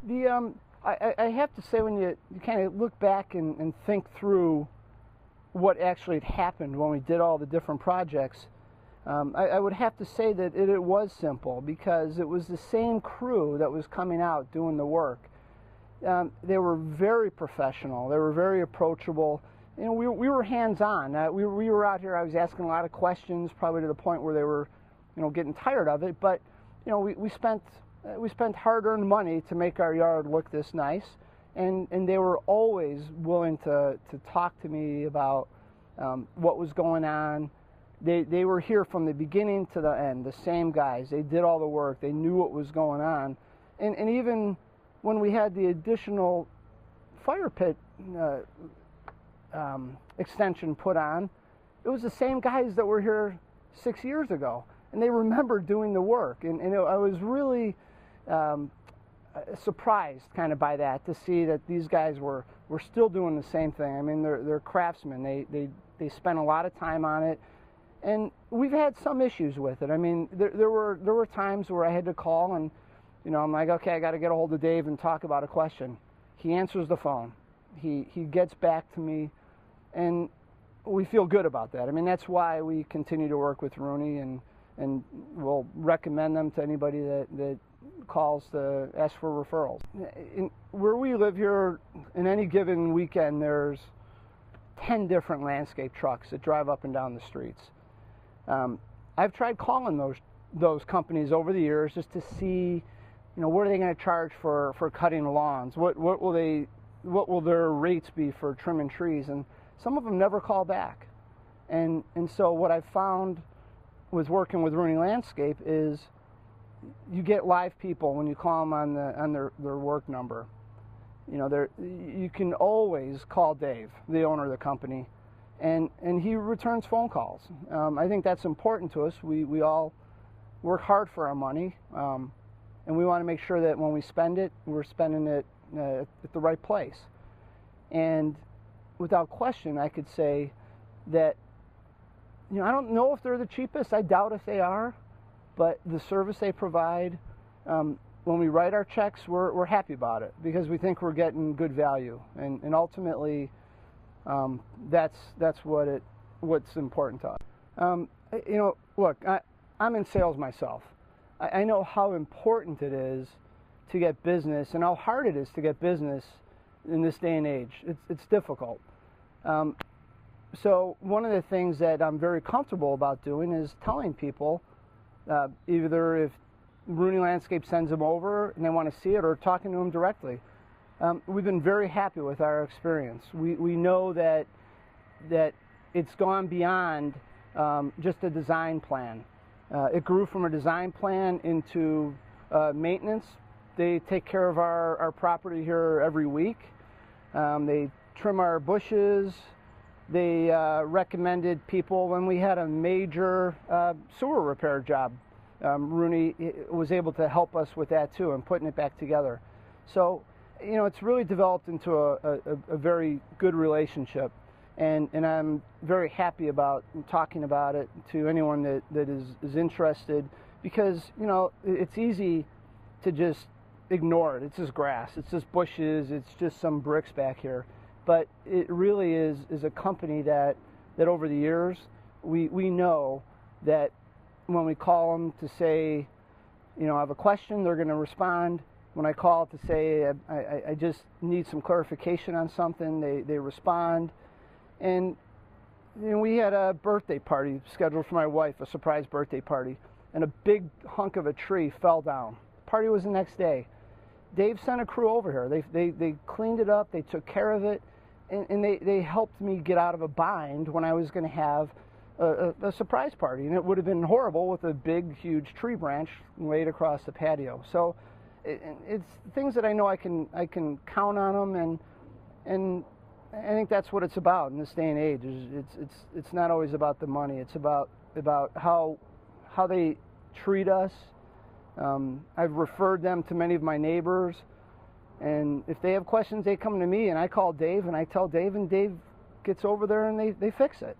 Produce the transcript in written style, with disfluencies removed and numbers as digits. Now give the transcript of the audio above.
I have to say, when you kind of look back and think through what actually had happened when we did all the different projects, I would have to say that it was simple, because it was the same crew that was coming out doing the work. They were very professional. They were very approachable. You know, we were hands-on. We were out here. I was asking a lot of questions, probably to the point where they were, getting tired of it. But we spent hard-earned money to make our yard look this nice, and they were always willing to talk to me about what was going on. They were here from the beginning to the end, the same guys. They did all the work. They knew what was going on. And even when we had the additional fire pit extension put on, it was the same guys that were here 6 years ago. And they remember doing the work. And I was really surprised kind of by that, to see that these guys were still doing the same thing. I mean, they're craftsmen. They spent a lot of time on it. And we've had some issues with it. I mean, there were times where I had to call and, I'm like, okay, I got to get a hold of Dave and talk about a question. He answers the phone. He gets back to me, and we feel good about that. I mean, that's why we continue to work with Rooney, and we'll recommend them to anybody that calls to ask for referrals. Where we live here, in any given weekend, there's 10 different landscape trucks that drive up and down the streets. I've tried calling those companies over the years just to see, what are they going to charge for cutting lawns? What will their rates be for trimming trees? And some of them never call back. And so what I've found with working with Rooney Landscape is you get live people when you call them on their work number. You can always call Dave, the owner of the company, and he returns phone calls. I think that's important to us. We all work hard for our money, and we want to make sure that when we spend it, we're spending it at the right place. And without question, I could say that, I don't know if they're the cheapest. I doubt if they are, but the service they provide, when we write our checks, we're happy about it, because we think we're getting good value, and ultimately, that's what's important to us. Look, I'm in sales myself. I know how important it is to get business, and how hard it is to get business in this day and age. It's difficult. So one of the things that I'm very comfortable about doing is telling people, either if Rooney Landscape sends them over and they want to see it, or talking to them directly. We've been very happy with our experience. We know that it's gone beyond just a design plan. It grew from a design plan into maintenance. They take care of our property here every week. They trim our bushes. They recommended people when we had a major sewer repair job. Rooney was able to help us with that too, and putting it back together. So, it's really developed into a very good relationship, and I'm very happy about talking about it to anyone that is interested, because it's easy to just ignore it. It's just grass, it's just bushes, it's just some bricks back here. But it really is a company that over the years we know that when we call them to say, I have a question, they're going to respond. When I call to say I just need some clarification on something, they respond. And we had a birthday party scheduled for my wife, a surprise birthday party, and a big hunk of a tree fell down. The party was the next day. Dave sent a crew over here. They cleaned it up, they took care of it, and they helped me get out of a bind when I was going to have a surprise party. And it would have been horrible with a big, huge tree branch laid across the patio. So it's things that I know I can count on them, and I think that's what it's about in this day and age. It's not always about the money. It's about how they treat us. I've referred them to many of my neighbors, and if they have questions, they come to me, and I call Dave, and I tell Dave, and Dave gets over there and they fix it.